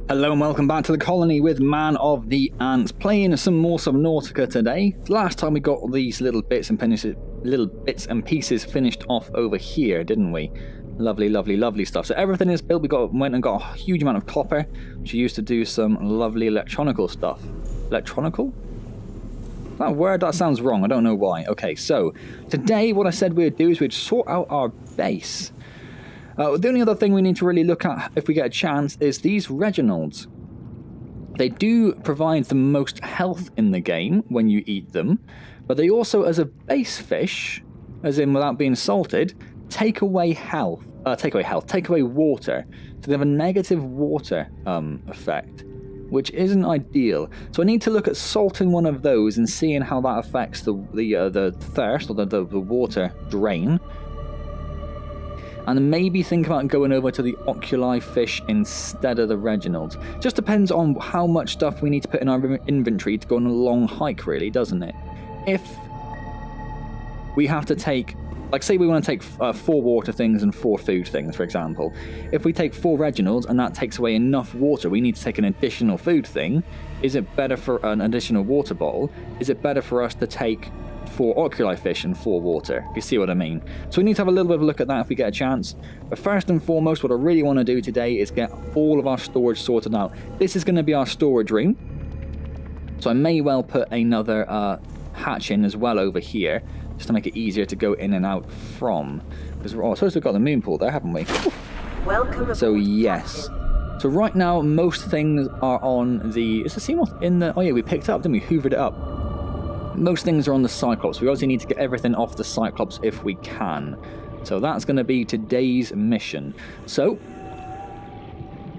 Hello and welcome back to the colony with Man of the Antz, playing some more Subnautica today. Last time we got these little bits and pieces finished off over here, didn't we? Lovely, lovely, lovely stuff. So everything is built. Went and got a huge amount of copper, which we used to do some lovely electronical stuff. Electronical? That word, that sounds wrong. I don't know why. Okay, so today what I said we'd do is we'd sort out our base. The only other thing we need to really look at, if we get a chance, is these Reginalds. They do provide the most health in the game when you eat them, but they also, as a base fish, as in without being salted, take away water. So they have a negative water effect, which isn't ideal. So I need to look at salting one of those and seeing how that affects the thirst, or the water drain. And maybe think about going over to the Oculi fish instead of the Reginalds. Just depends on how much stuff we need to put in our inventory to go on a long hike, really, doesn't it? If we have to take, like, say we want to take 4 water things and 4 food things, for example. If we take 4 Reginalds and that takes away enough water, we need to take an additional food thing. Is it better for an additional water bottle? Is it better for us to take 4 Oculi fish and 4 water, if you see what I mean? So we need to have a little bit of a look at that if we get a chance. But first and foremost, what I really want to do today is get all of our storage sorted out. This is going to be our storage room, so I may well put another hatch in as well over here, just to make it easier to go in and out from. Because we're supposed to have got the moon pool there, haven't we? Welcome. So yes. So right now, most things are on the... Is the Seamoth in the... Oh yeah, we picked it up, didn't we? Hoovered it up. Most things are on the Cyclops. We obviously need to get everything off the Cyclops if we can. So that's going to be today's mission. So,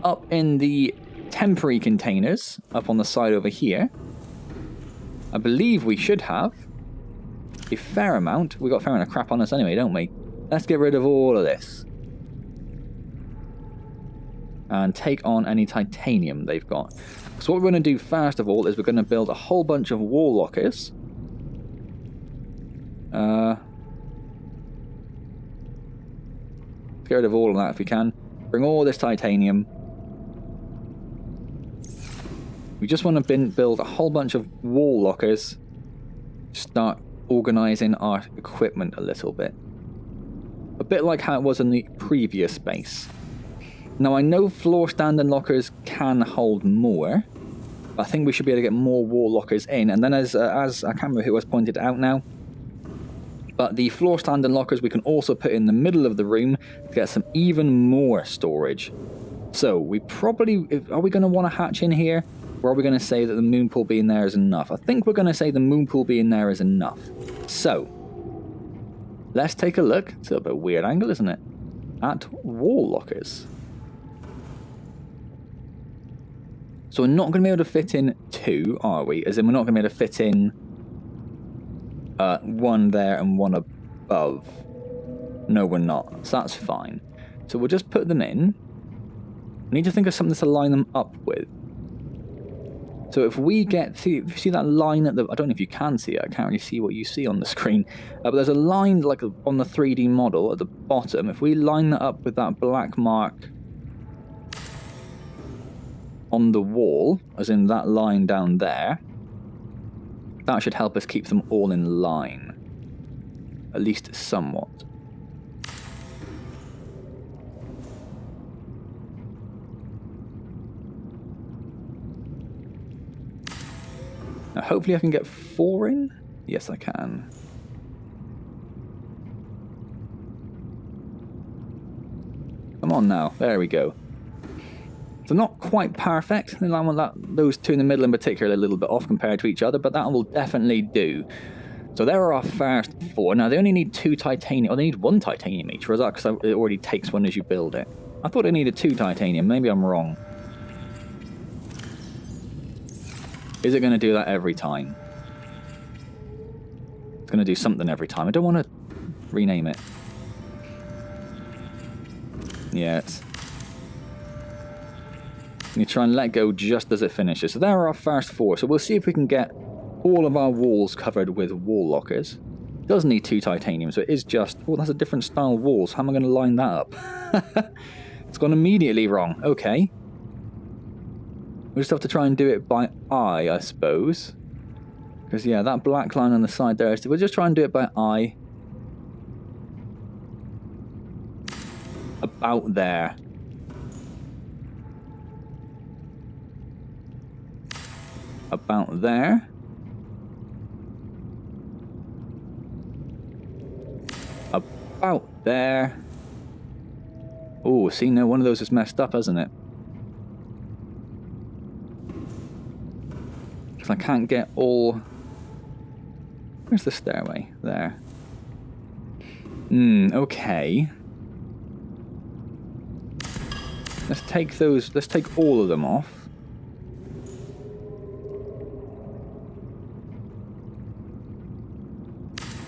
up in the temporary containers, up on the side over here, I believe we should have a fair amount. We got a fair amount of crap on us anyway, don't we? Let's get rid of all of this. And take on any titanium they've got. So what we're going to do first of all is we're going to build a whole bunch of wall lockers. Get rid of all of that if we can. Bring all this titanium. We just want to build a whole bunch of wall lockers. Start organising our equipment a little bit. A bit like how it was in the previous base. Now I know floor standing lockers can hold more. But I think we should be able to get more wall lockers in. And then as I can't remember who has pointed it out now, but the floor standing lockers we can also put in the middle of the room to get some even more storage. So we probably, are we going to want a hatch in here? Or are we going to say that the moon pool being there is enough? I think we're going to say the moon pool being there is enough. So, let's take a look. It's a little bit of a weird angle, isn't it? At wall lockers. So we're not going to be able to fit in 2, are we? As in, we're not going to be able to fit in 1 there and 1 above. No, we're not. So that's fine. So we'll just put them in. We need to think of something to line them up with. So if we get... See that line at the... I don't know if you can see it. I can't really see what you see on the screen. But there's a line like on the 3D model at the bottom. If we line that up with that black mark on the wall, as in that line down there, that should help us keep them all in line, at least somewhat. Now hopefully I can get 4 in. Yes, I can. Come on now, there we go. So not quite perfect. Those 2 in the middle in particular are a little bit off compared to each other, but that will definitely do. So there are our first 4. Now they only need 2 titanium, or they need 1 titanium each, or is that because it already takes 1 as you build it? I thought it needed 2 titanium, maybe I'm wrong. Is it going to do that every time? It's going to do something every time. I don't want to rename it. Yeah, it's... You try and let go just as it finishes. So there are our first 4. So we'll see if we can get all of our walls covered with wall lockers. It does need 2 titanium, so it is just... Oh, that's a different style wall, so how am I going to line that up? It's gone immediately wrong. Okay. We'll just have to try and do it by eye, I suppose. Because, yeah, that black line on the side there, we'll just try and do it by eye. About there. About there. About there. Oh, see, no, one of those is messed up, hasn't it? Because I can't get all... Where's the stairway? There. Okay. Let's take those, let's take all of them off.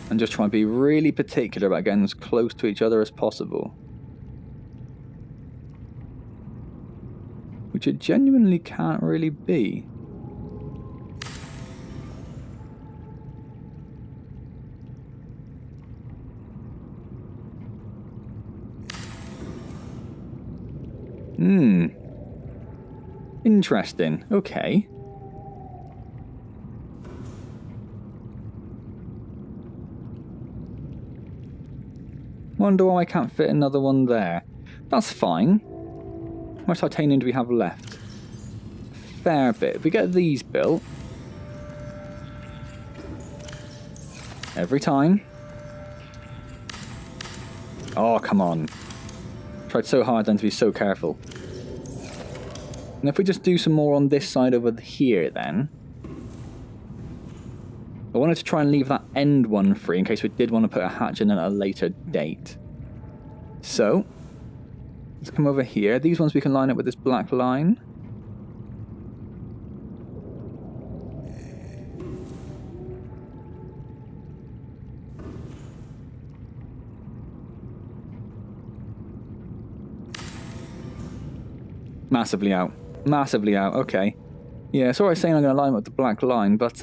And just try and be really particular about getting as close to each other as possible. Which it genuinely can't really be. Interesting. Okay. Wonder why I can't fit another one there. That's fine. How much titanium do we have left? Fair bit. If we get these built... Every time. Oh, come on. Tried so hard then to be so careful. And if we just do some more on this side over here then. I wanted to try and leave that end one free in case we did want to put a hatch in at a later date. So, let's come over here. These ones we can line up with this black line. Massively out. Massively out, okay. Yeah, sorry saying I'm going to line up with the black line, but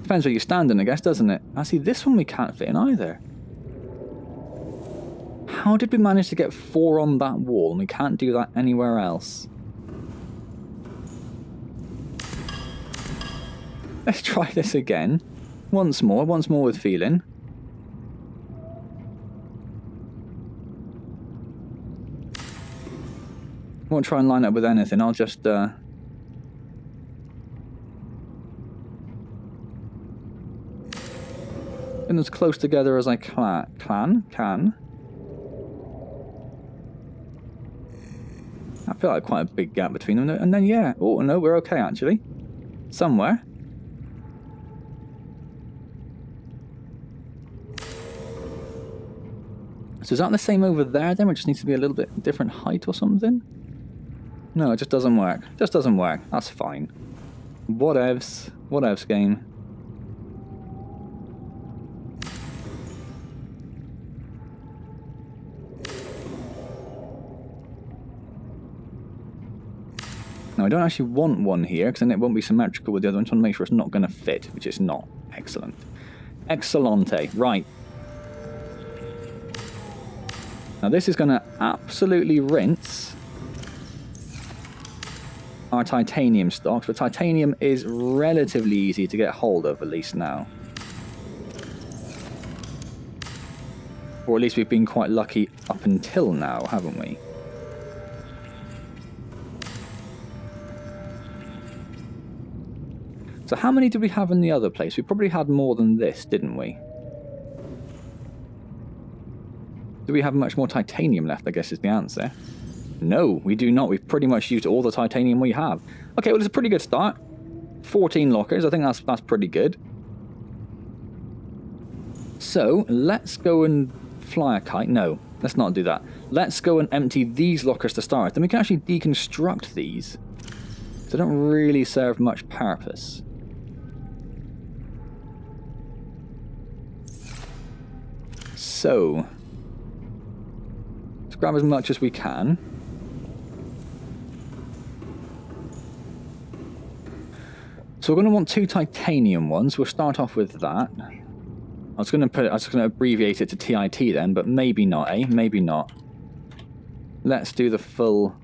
depends where you're standing, I guess, doesn't it? I see this one we can't fit in either. How did we manage to get 4 on that wall and we can't do that anywhere else? Let's try this again. Once more with feeling. I won't try and line up with anything, I'll just bring as close together as I can. I feel like quite a big gap between them, and then yeah, oh no, we're okay actually. Somewhere. So is that the same over there then, or it just needs to be a little bit different height or something? No, it just doesn't work. Just doesn't work. That's fine. Whatevs. Whatevs, game. Now, I don't actually want one here, because then it won't be symmetrical with the other one. I just want to make sure it's not going to fit, which it's not. Excellent. Excellente. Right. Now, this is going to absolutely rinse our titanium stocks, but titanium is relatively easy to get hold of, at least now. Or at least we've been quite lucky up until now, haven't we? So how many did we have in the other place? We probably had more than this, didn't we? Do we have much more titanium left, I guess is the answer. No, we do not. We've pretty much used all the titanium we have. Okay, well, it's a pretty good start. 14 lockers. I think that's pretty good. So, let's go and fly a kite. No, let's not do that. Let's go and empty these lockers to start. Then we can actually deconstruct these. So they don't really serve much purpose. So, let's grab as much as we can. So we're going to want 2 titanium ones. We'll start off with that. I was going to abbreviate it to TIT then, but maybe not, eh? Maybe not. Let's do the full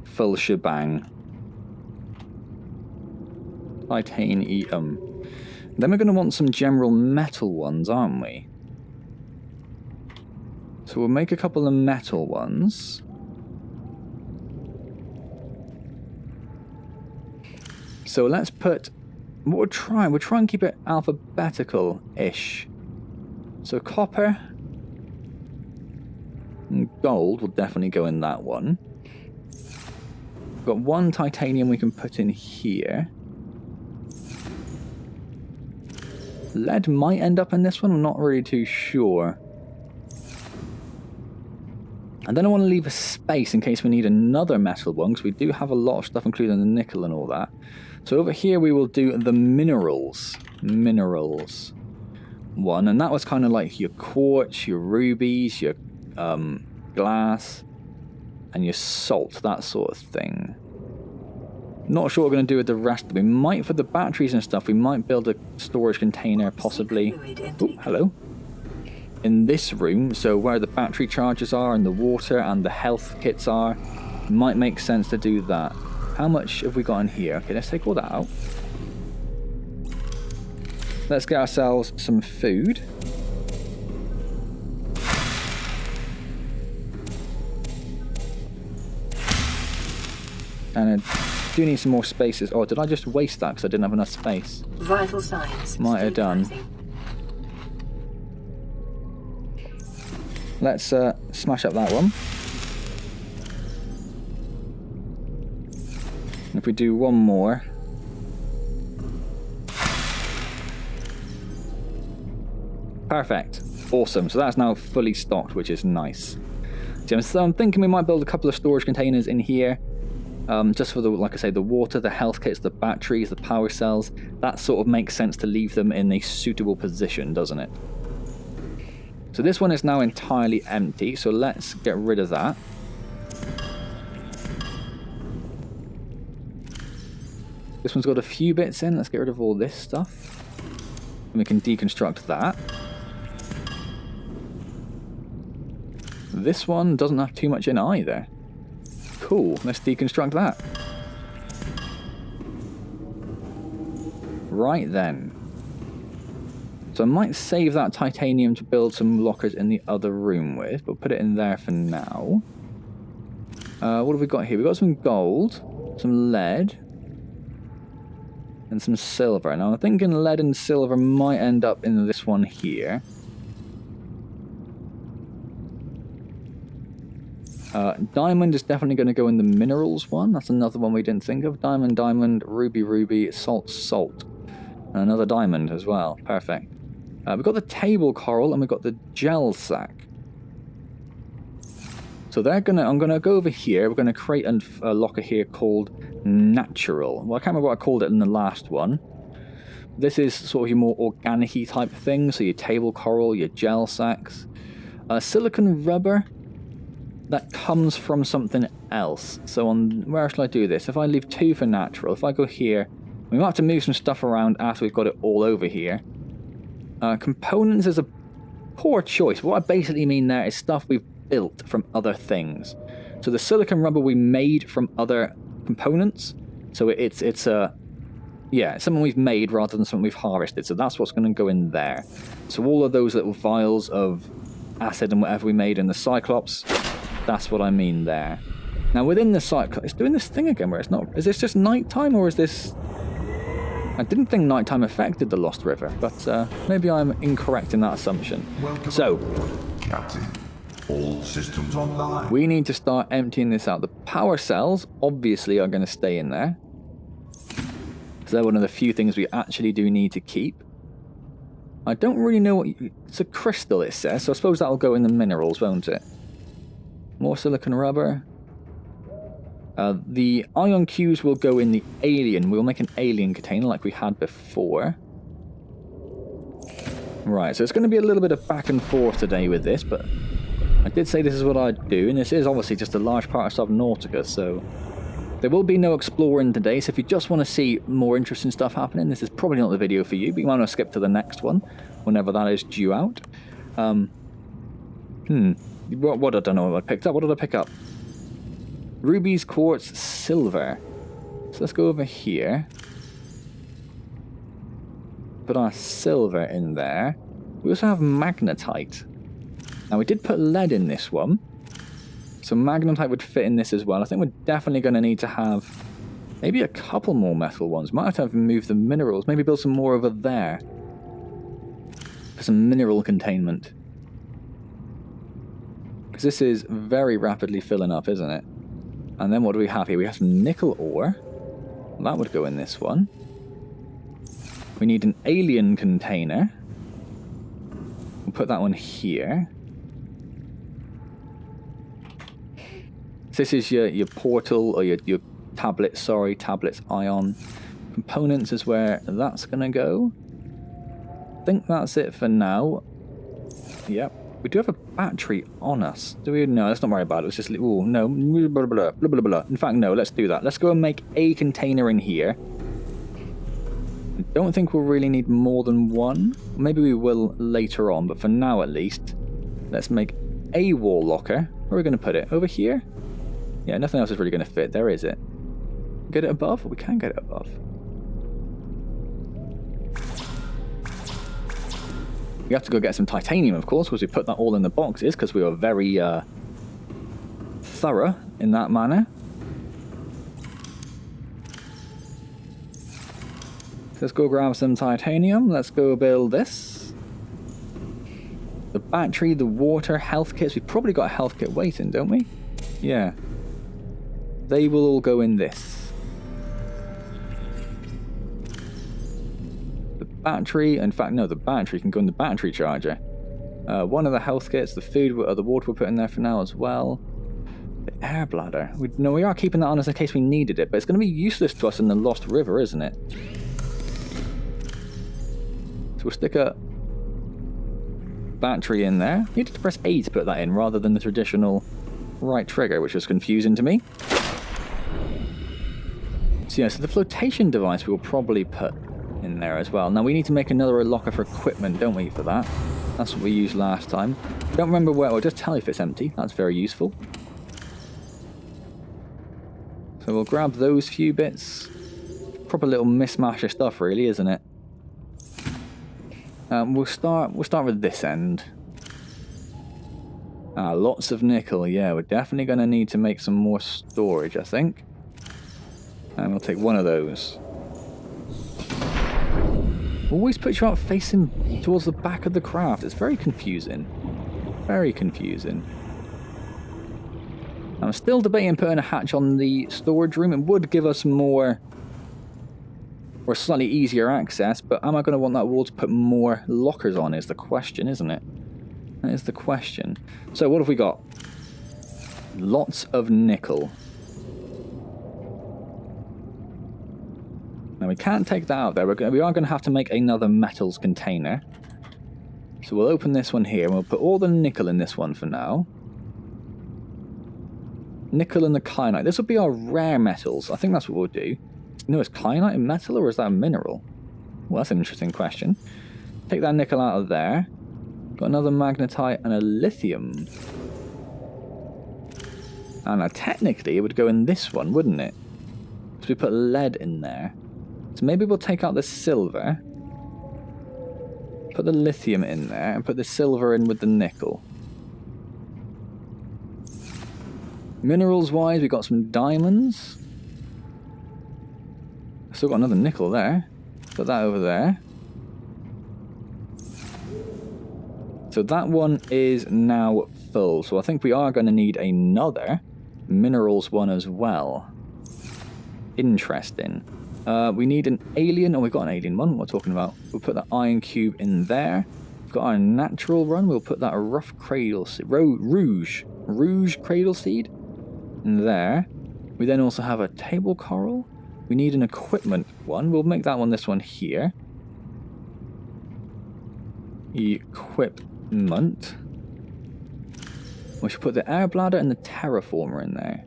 full shebang. Titanium. Then we're going to want some general metal ones, aren't we? So we'll make a couple of metal ones. So let's put... What we'll try and keep it alphabetical-ish. So copper and gold will definitely go in that one. We've got one titanium we can put in here. Lead might end up in this one, I'm not really too sure. And then I want to leave a space in case we need another metal one, because we do have a lot of stuff, including the nickel and all that. So over here we will do the minerals. Minerals one, and that was kind of like your quartz, your rubies, your glass, and your salt, that sort of thing. Not sure what we're going to do with the rest. We might, for the batteries and stuff, we might build a storage container, possibly. Oh, hello. In this room, so where the battery chargers are, and the water, and the health kits are, might make sense to do that. How much have we got in here? Okay, let's take all that out. Let's get ourselves some food. And I do need some more spaces. Oh, did I just waste that because I didn't have enough space? Vital signs. Might have done. Let's smash up that one. And if we do one more. Perfect. Awesome. So that's now fully stocked, which is nice. So I'm thinking we might build a couple of storage containers in here. Just for the, like I say, the water, the health kits, the batteries, the power cells. That sort of makes sense to leave them in a suitable position, doesn't it? So this one is now entirely empty, so let's get rid of that. This one's got a few bits in. Let's get rid of all this stuff. And we can deconstruct that. This one doesn't have too much in either. Cool, let's deconstruct that. Right then. So I might save that titanium to build some lockers in the other room with, but put it in there for now. What have we got here? We've got some gold, some lead, and some silver. Now I'm thinking lead and silver might end up in this one here. Diamond is definitely going to go in the minerals one. That's another one we didn't think of. Diamond, diamond, ruby, ruby, salt, salt. And another diamond as well. Perfect. We've got the table coral and we've got the gel sack. So I'm going to go over here. We're going to create a locker here called natural. Well, I can't remember what I called it in the last one. This is sort of your more organic-y type thing. So your table coral, your gel sacks. Silicon rubber. That comes from something else. So where shall I do this? If I leave 2 for natural, if I go here, we might have to move some stuff around after we've got it all over here. Components is a poor choice. What I basically mean there is stuff we've built from other things. So the silicon rubber we made from other components. So it's something we've made rather than something we've harvested. So that's what's going to go in there. So all of those little vials of acid and whatever we made in the Cyclops, that's what I mean there. Now within the Cyclops, it's doing this thing again where it's not... Is this just nighttime or is this... I didn't think nighttime affected the Lost River, but maybe I'm incorrect in that assumption. So, Captain, all systems online. We need to start emptying this out. The power cells, obviously, are going to stay in there. So they're one of the few things we actually do need to keep. I don't really know what... It's a crystal, it says, so I suppose that'll go in the minerals, won't it? More silicon rubber. The ion cubes will go in the alien. We'll make an alien container like we had before. Right, so it's going to be a little bit of back and forth today with this, but I did say this is what I'd do, and this is obviously just a large part of Subnautica, so there will be no exploring today, so if you just want to see more interesting stuff happening, this is probably not the video for you, but you might want to skip to the next one, whenever that is due out. Hmm. What I don't know what I picked up. What did I pick up? Rubies, quartz, silver. So let's go over here. Put our silver in there. We also have magnetite. Now we did put lead in this one. So magnetite would fit in this as well. I think we're definitely going to need to have maybe a couple more metal ones. Might have to move the minerals. Maybe build some more over there. For some mineral containment. Because this is very rapidly filling up, isn't it? And then what do we have here? We have some nickel ore. That would go in this one. We need an alien container. We'll put that one here. This is your portal, or your tablet, sorry, tablets ion. Components is where that's going to go. I think that's it for now. Yep. We do have a battery on us. Do we? No, let's not worry about it. It's just, oh, no. Blah, blah, blah, blah, blah. In fact, no, let's do that. Let's go and make a container in here. I don't think we'll really need more than one. Maybe we will later on, but for now at least, let's make a wall locker. Where are we going to put it? Over here? Yeah, nothing else is really going to fit. There is it. Get it above? We can get it above. We have to go get some titanium, of course, because we put that all in the boxes, because we were very thorough in that manner. Let's go grab some titanium. Let's go build this. The battery, the water, health kits. We've probably got a health kit waiting, don't we? Yeah. They will all go in this. The battery, in fact, no, the battery can go in the battery charger. One of the health kits, the food, the water we'll put in there for now as well. The air bladder. We are keeping that on us in case we needed it, but it's going to be useless to us in the Lost River, isn't it? So we'll stick a battery in there. You needed to press A to put that in rather than the traditional right trigger, which was confusing to me. So yeah, so the flotation device we will probably put in there as well. Now we need to make another locker for equipment, don't we, for that? That's what we used last time. Don't remember where, I'll just tell you if it's empty. That's very useful. So we'll grab those few bits. Proper little mismatch of stuff really, isn't it? We'll start with this end. Lots of nickel, yeah, we're definitely going to need to make some more storage, I think. And we'll take one of those. Always put you out facing towards the back of the craft. It's very confusing. Very confusing. I'm still debating putting a hatch on the storage room. It would give us more or slightly easier access, but am I going to want that wall to put more lockers on is the question, isn't it? That is the question. So what have we got? Lots of nickel. Now we can't take that out there. We are going to have to make another metals container. So we'll open this one here and we'll put all the nickel in this one for now. Nickel and the kyanite. This will be our rare metals. I think that's what we'll do. No, is kyanite a metal or is that a mineral? Well, that's an interesting question. Take that nickel out of there. Got another magnetite and a lithium. And now technically it would go in this one, wouldn't it? So we put lead in there. So maybe we'll take out the silver. Put the lithium in there and put the silver in with the nickel. Minerals wise, we got some diamonds. Still got another nickel there. Put that over there. So that one is now full. So I think we are going to need another minerals one as well. Interesting. We need an alien. Oh, we've got an alien one. What we're talking about. We'll put that iron cube in there. We've got our natural one. We'll put that rough cradle seed. Rouge cradle seed in there. We then also have a table coral. We need an equipment one. We'll make that one this one here. Equipment. We should put the air bladder and the terraformer in there.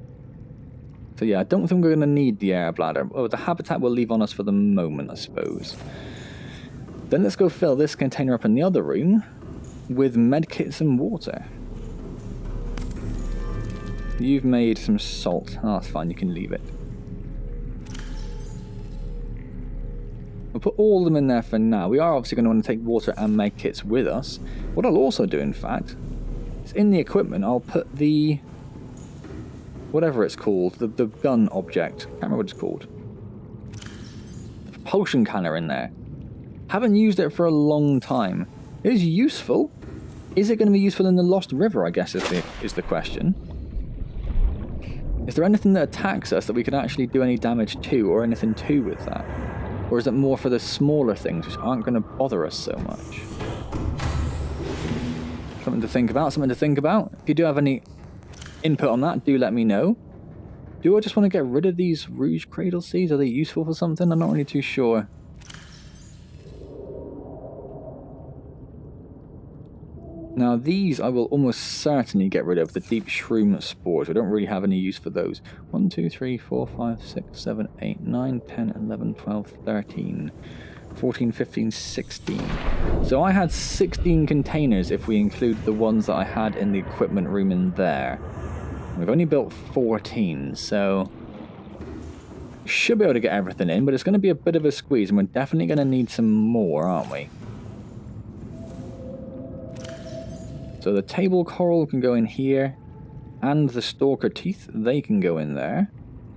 So yeah, I don't think we're going to need the air bladder. Oh, the habitat we'll leave on us for the moment, I suppose. Then let's go fill this container up in the other room with medkits and water. You've made some salt. Oh, that's fine, you can leave it. We'll put all of them in there for now. We are obviously going to want to take water and med kits with us. What I'll also do, in fact, is in the equipment, I'll put the... whatever it's called, the gun object. I can't remember what it's called. The propulsion canner in there. Haven't used it for a long time. It is useful. Is it going to be useful in the Lost River, I guess, is the question. Is there anything that attacks us that we can actually do any damage to, or anything to with that? Or is it more for the smaller things which aren't going to bother us so much? Something to think about, something to think about. If you do have any input on that, do let me know. Do I just want to get rid of these Rouge Cradle Seeds? Are they useful for something? I'm not really too sure. Now these I will almost certainly get rid of, the deep shroom spores. We don't really have any use for those. 1, 2, 3, 4, 5, 6, 7, 8, 9, 10, 11, 12, 13, 14, 15, 16. So I had 16 containers if we include the ones that I had in the equipment room in there. We've only built 14, so should be able to get everything in, but it's going to be a bit of a squeeze, and we're definitely going to need some more, aren't we? So the table coral can go in here, and the stalker teeth, they can go in there.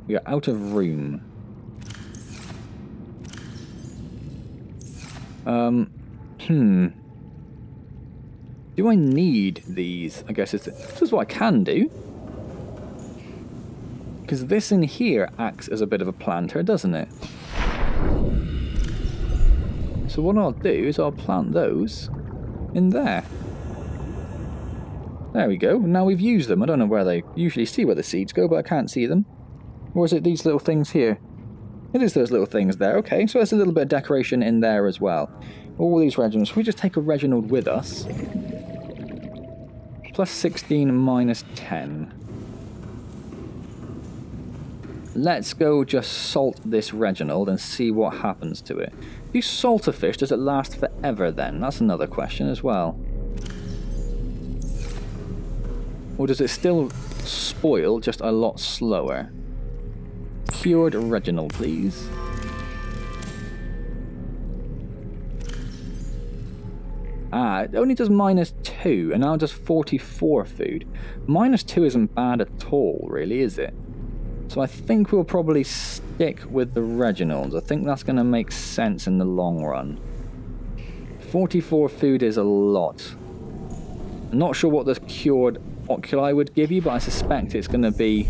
We are out of room. Do I need these? I guess this is what I can do. Because this in here acts as a bit of a planter, doesn't it? So what I'll do is I'll plant those in there. There we go. Now we've used them. I don't know where they usually see where the seeds go, but I can't see them. Or is it these little things here? It is those little things there. Okay, so there's a little bit of decoration in there as well. All these Reginalds. We just take a Reginald with us. Plus 16 minus 10. Let's go just salt this Reginald and see what happens to it. If you salt a fish, does it last forever then? That's another question as well. Or does it still spoil, just a lot slower? Cured Reginald, please. Ah, it only does minus 2, and now it does 44 food. Minus 2 isn't bad at all, really, is it? So I think we'll probably stick with the Reginalds. I think that's going to make sense in the long run. 44 food is a lot. I'm not sure what this cured oculi would give you, but I suspect it's going to be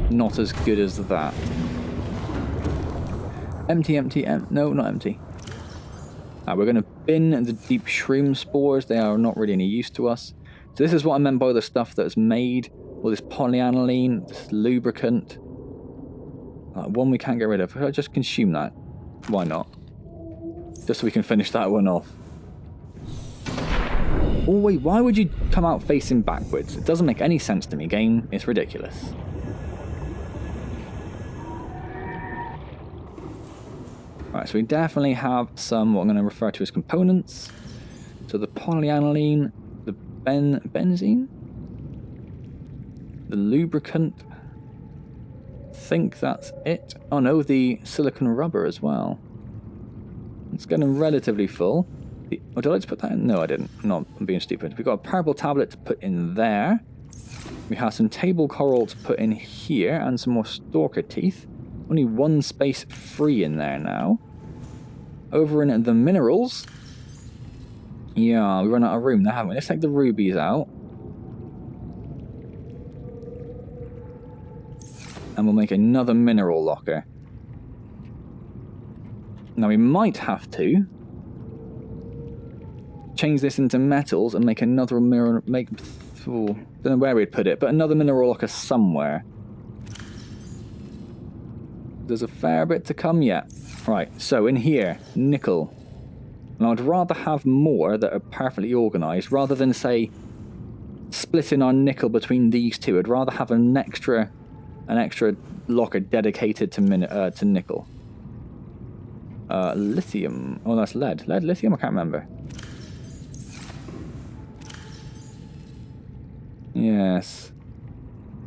not as good as that. Empty, no, not empty. We're going to bin the deep shroom spores. They are not really any use to us. So this is what I meant by the stuff that's made. All this polyaniline, this lubricant. One we can't get rid of. Should I just consume that? Why not? Just so we can finish that one off. Oh wait, why would you come out facing backwards? It doesn't make any sense to me, game. It's ridiculous. Alright, so we definitely have some, what I'm going to refer to as components. So the polyaniline, the benzene, the lubricant. I think that's it. Oh no, the silicone rubber as well. It's getting relatively full. Oh, did I just put that in? No, I didn't. I'm being stupid. We've got a purple tablet to put in there. We have some table coral to put in here, and some more stalker teeth. Only one space free in there now. Over in the minerals. Yeah, we run out of room there, haven't we? Let's take the rubies out. And we'll make another mineral locker. Now we might have to change this into metals and make another mirror, don't know where we'd put it, but another mineral locker somewhere. There's a fair bit to come yet. Right, so in here, nickel. And I'd rather have more that are perfectly organised, rather than, say, splitting our nickel between these two. I'd rather have an extra locker dedicated to nickel. Lithium. Oh, that's lead. Lead, lithium? I can't remember. Yes.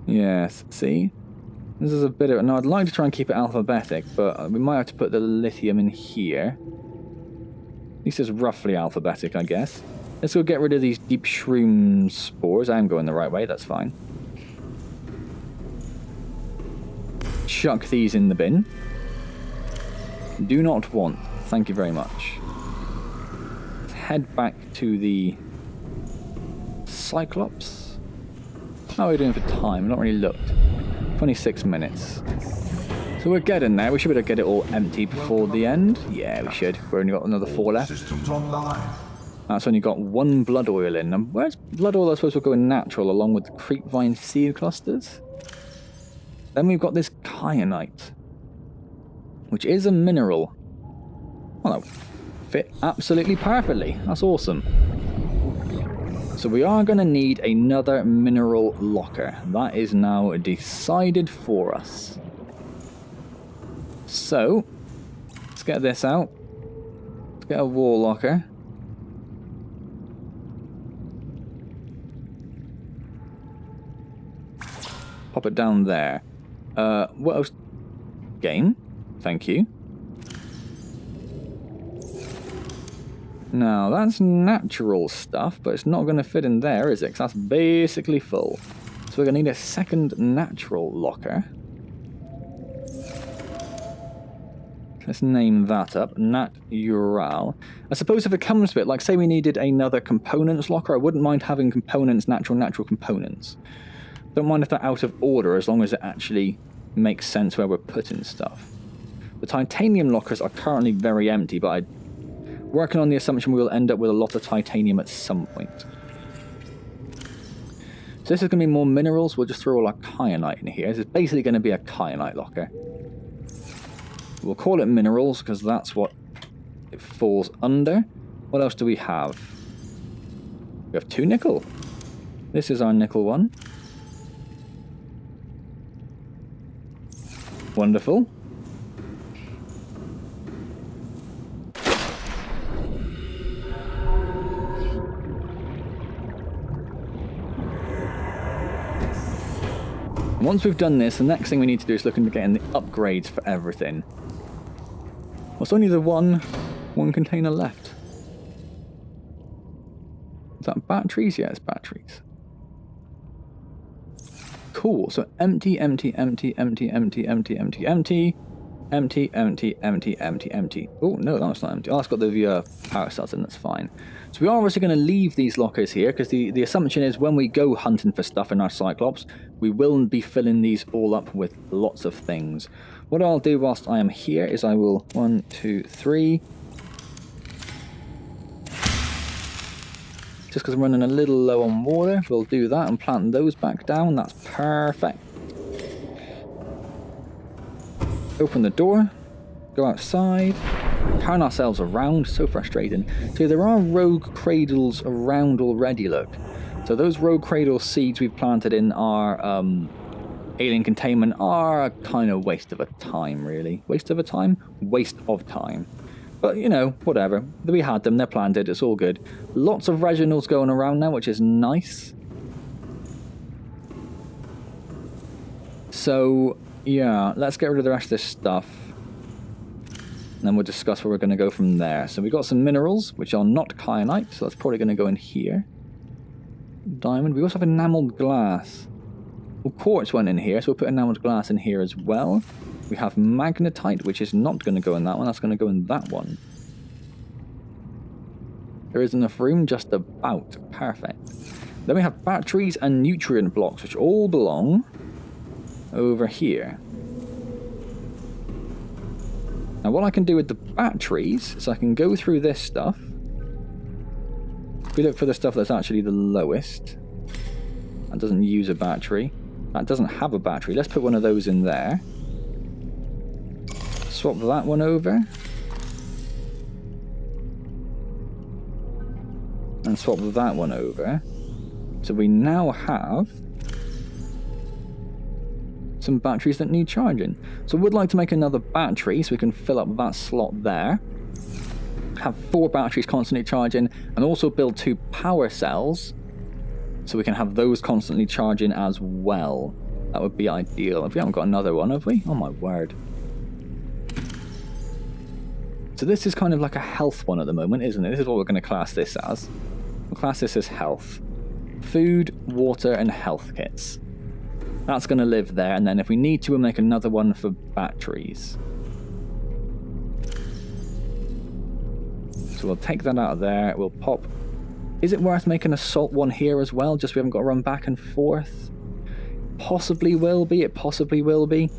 Yes, see? This is a bit of... Now, I'd like to try and keep it alphabetic, but we might have to put the lithium in here. At least it's roughly alphabetic, I guess. Let's go get rid of these deep shroom spores. I am going the right way, that's fine. Chuck these in the bin. Do not want. Thank you very much. Let's head back to the Cyclops. How are we doing for time? I've not really looked. 26 minutes. So we're getting there. We should be able to get it all empty before the end. Yeah, we should. We've only got another 4 left. Systems online. That's only got 1 blood oil in. And where's blood oil? I suppose we'll go in natural along with the creepvine seed clusters. Then we've got this kyanite, which is a mineral. Well, that would fit absolutely perfectly. That's awesome. So we are going to need another mineral locker. That is now decided for us. So, let's get this out. Let's get a wall locker. Pop it down there. What else? Game. Thank you. Now, that's natural stuff, but it's not going to fit in there, is it? 'Cause that's basically full. So we're going to need a second natural locker. Let's name that up. Natural. I suppose if it comes to it, like say we needed another components locker, I wouldn't mind having components, natural components. Don't mind if they're out of order, as long as it actually makes sense where we're putting stuff. The titanium lockers are currently very empty, but I'm working on the assumption we will end up with a lot of titanium at some point. So this is going to be more minerals. We'll just throw all our kyanite in here. This is basically going to be a kyanite locker. We'll call it minerals, because that's what it falls under. What else do we have? We have 2 nickel. This is our nickel one. Wonderful. Once we've done this, the next thing we need to do is look into getting the upgrades for everything. Well, it's only the one container left. Is that batteries? Yeah, it's batteries. Cool, so empty, empty, empty, empty, empty, empty, empty, empty, empty, empty, empty, empty, empty. Oh, no, that's not empty. Oh, it's got the power cells in, that's fine. So we are obviously going to leave these lockers here, because the assumption is when we go hunting for stuff in our Cyclops, we will be filling these all up with lots of things. What I'll do whilst I am here is I will 1, 2, 3. Just because I'm running a little low on water, we'll do that and plant those back down. That's perfect. Open the door, go outside, turn ourselves around. So frustrating. So there are rogue cradles around already, look. So those rogue cradle seeds we've planted in our alien containment are a kind of waste of a time, really. Waste of a time? Waste of time. But, you know, whatever. We had them, they're planted, it's all good. Lots of Reginalds going around now, which is nice. So, yeah, let's get rid of the rest of this stuff. And then we'll discuss where we're going to go from there. So we got some minerals, which are not kyanite, so that's probably going to go in here. Diamond. We also have enameled glass. Well, quartz went in here, so we'll put enameled glass in here as well. We have magnetite, which is not going to go in that one. That's going to go in that one. There is enough room, just about. Perfect. Then we have batteries and nutrient blocks, which all belong over here. Now, what I can do with the batteries is I can go through this stuff. If we look for the stuff that's actually the lowest, that doesn't use a battery. That doesn't have a battery. Let's put one of those in there. Swap that one over. And swap that one over. So we now have some batteries that need charging. So I would like to make another battery so we can fill up that slot there. Have 4 batteries constantly charging, and also build 2 power cells so we can have those constantly charging as well. That would be ideal. We haven't got another one, have we? Oh my word. So this is kind of like a health one at the moment, isn't it? This is what we're going to class this as. We'll class this as health. Food, water, and health kits. That's going to live there, and then if we need to, we'll make another one for batteries. So we'll take that out of there. We'll pop... Is it worth making a salt one here as well, just so we haven't got to run back and forth? Possibly will be. It possibly will be.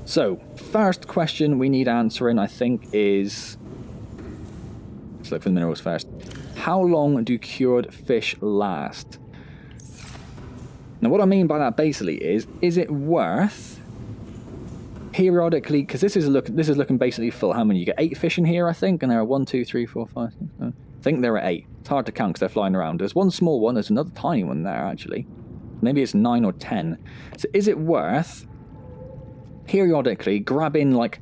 So, first question we need answering, I think, is... Let's look for the minerals first. How long do cured fish last? Now, what I mean by that basically is it worth periodically, because this is looking basically full. How many? You get 8 fish in here, I think, and there are 1, 2, 3, 4, 5, 6, 7. I think there are 8. It's hard to count because they're flying around. There's one small one. There's another tiny one there, actually. Maybe it's 9 or 10. So is it worth periodically grabbing like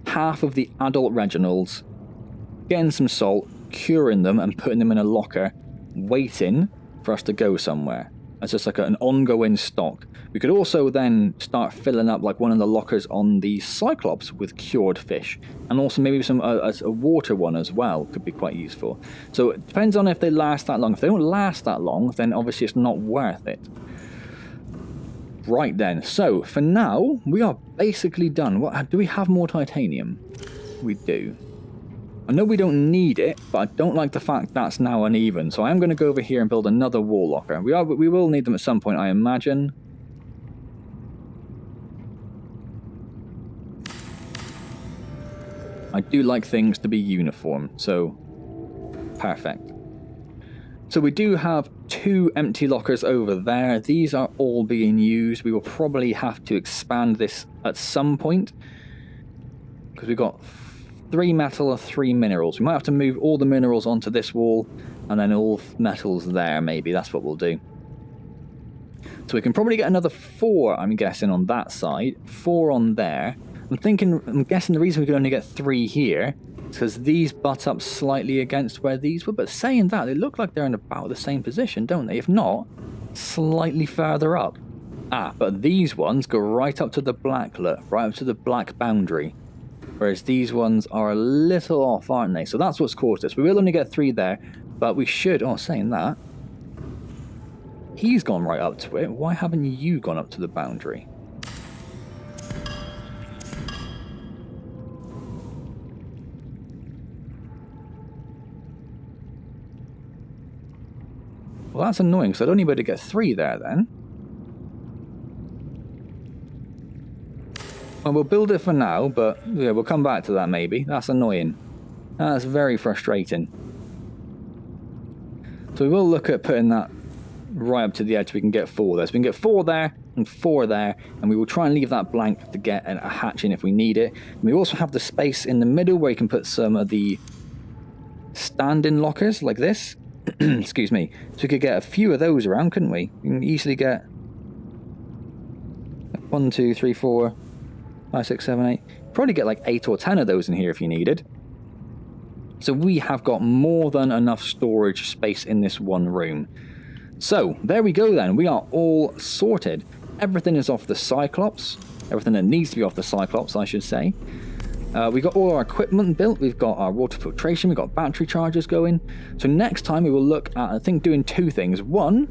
half of the adult Reginalds, getting some salt, curing them, and putting them in a locker, waiting for us to go somewhere? It's just like an ongoing stock. We could also then start filling up like one of the lockers on the Cyclops with cured fish, and also maybe some a water one as well could be quite useful. So it depends on if they last that long. If they don't last that long, then obviously it's not worth it. Right then, so for now we are basically done. What do we have? More titanium? We do. I know we don't need it, but I don't like the fact that's now uneven. So I am going to go over here and build another wall locker. We will need them at some point, I imagine. I do like things to be uniform, so perfect. So we do have 2 empty lockers over there. These are all being used. We will probably have to expand this at some point, because we've got 3 metal or 3 minerals. We might have to move all the minerals onto this wall and then all metals there, maybe. That's what we'll do. So we can probably get another 4, I'm guessing, on that side. 4 on there. I'm guessing the reason we can only get 3 here is because these butt up slightly against where these were. But saying that, they look like they're in about the same position, don't they? If not, slightly further up. Ah, but these ones go right up to the black, look. Right up to the black boundary. Whereas these ones are a little off, aren't they? So that's what's caused this. We will only get 3 there, but we should... Oh, saying that, he's gone right up to it. Why haven't you gone up to the boundary? Well, that's annoying, because I'd only be able to get 3 there then. Well, we'll build it for now, but yeah, we'll come back to that maybe. That's annoying. That's very frustrating. So we will look at putting that right up to the edge so we can get 4 there. So we can get 4 there and 4 there, and we will try and leave that blank to get a hatch in if we need it. And we also have the space in the middle where you can put some of the stand-in lockers like this. Excuse me. So we could get a few of those around, couldn't we? We can easily get 1, 2, 3, 4, 5, 6, 7, 8. Probably get like 8 or 10 of those in here if you needed. So we have got more than enough storage space in this one room. So there we go then. We are all sorted. Everything is off the Cyclops. Everything that needs to be off the Cyclops, I should say. We've got all our equipment built. We've got our water filtration. We've got battery chargers going. So next time we will look at, I think, doing 2 things. One,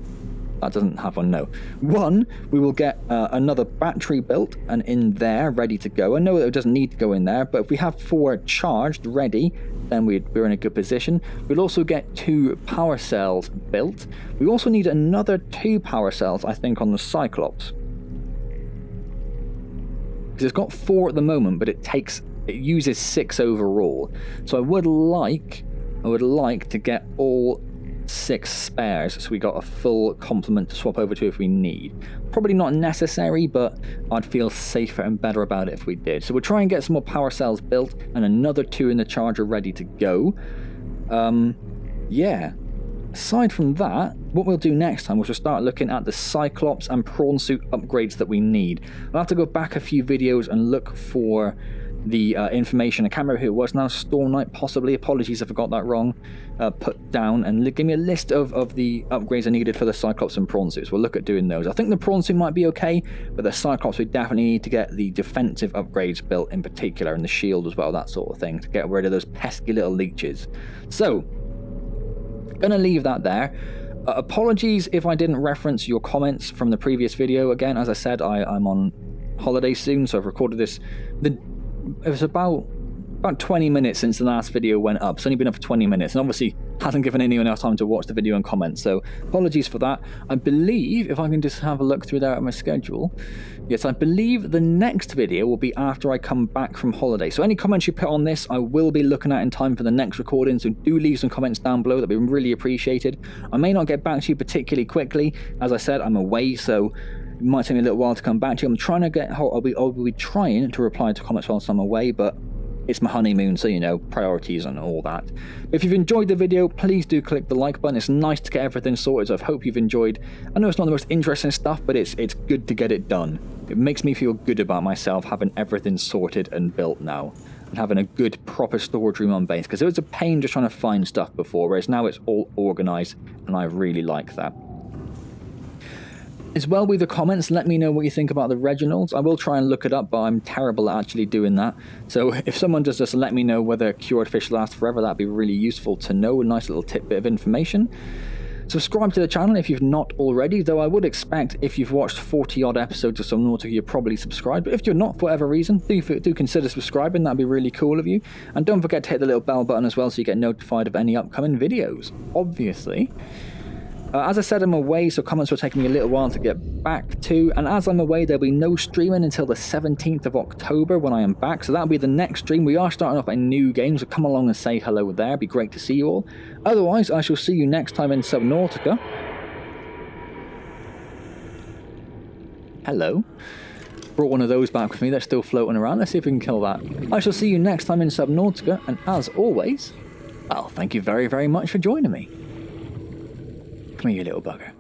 that doesn't have one, no. One, we will get another battery built and in there, ready to go. I know that it doesn't need to go in there, but if we have 4 charged, ready, then we're in a good position. We'll also get 2 power cells built. We also need another 2 power cells, I think, on the Cyclops. Because it's got 4 at the moment, but it uses 6 overall. So I would like to get all 6 spares, so we got a full complement to swap over to if we need. Probably not necessary, but I'd feel safer and better about it if we did. So we'll try and get some more power cells built and another 2 in the charger ready to go. Yeah. Aside from that, what we'll do next time is we'll start looking at the Cyclops and prawn suit upgrades that we need. I'll have to go back a few videos and look for the information, I can't remember who it was now, Storm Knight possibly, apologies if I got that wrong, put down, and give me a list of the upgrades I needed for the Cyclops and prawn suits. We'll look at doing those. I think the prawn suit might be okay, but the Cyclops we definitely need to get the defensive upgrades built in particular, and the shield as well, that sort of thing, to get rid of those pesky little leeches. So, gonna leave that there. Apologies if I didn't reference your comments from the previous video. Again, as I said, I'm on holiday soon, so I've recorded this. It was about 20 minutes since the last video went up. It's only been up for 20 minutes, and obviously hasn't given anyone else time to watch the video and comment, so apologies for that. I believe, if I can just have a look through there at my schedule, yes, I believe the next video will be after I come back from holiday. So any comments you put on this, I will be looking at in time for the next recording, so do leave some comments down below. That'd be really appreciated. I may not get back to you particularly quickly. As I said, I'm away, so it might take me a little while to come back to you. I'm trying to get, I'll be trying to reply to comments whilst I'm away, but it's my honeymoon, so you know, priorities and all that. If you've enjoyed the video, please do click the like button. It's nice to get everything sorted, so I hope you've enjoyed. I know it's not the most interesting stuff, but it's good to get it done. It makes me feel good about myself having everything sorted and built now, and having a good proper storage room on base, because it was a pain just trying to find stuff before, whereas now it's all organised, and I really like that. As well with the comments, let me know what you think about the Reginalds. I will try and look it up, but I'm terrible at actually doing that. So if someone does just let me know whether cured fish last forever, that'd be really useful to know. A nice little tidbit of information. Subscribe to the channel if you've not already, though I would expect if you've watched 40 odd episodes of Subnautica, you're probably subscribed. But if you're not for whatever reason, do consider subscribing. That'd be really cool of you. And don't forget to hit the little bell button as well so you get notified of any upcoming videos, obviously. As I said, I'm away, so comments will take me a little while to get back to, and as I'm away, there'll be no streaming until the 17th of October when I am back, so that'll be the next stream. We are starting off a new game, so come along and say hello there. It'd be great to see you all. Otherwise, I shall see you next time in Subnautica. Hello. Brought one of those back with me, they're still floating around. Let's see if we can kill that. I shall see you next time in Subnautica, and as always, well, thank you very, very much for joining me. Come here, you little bugger.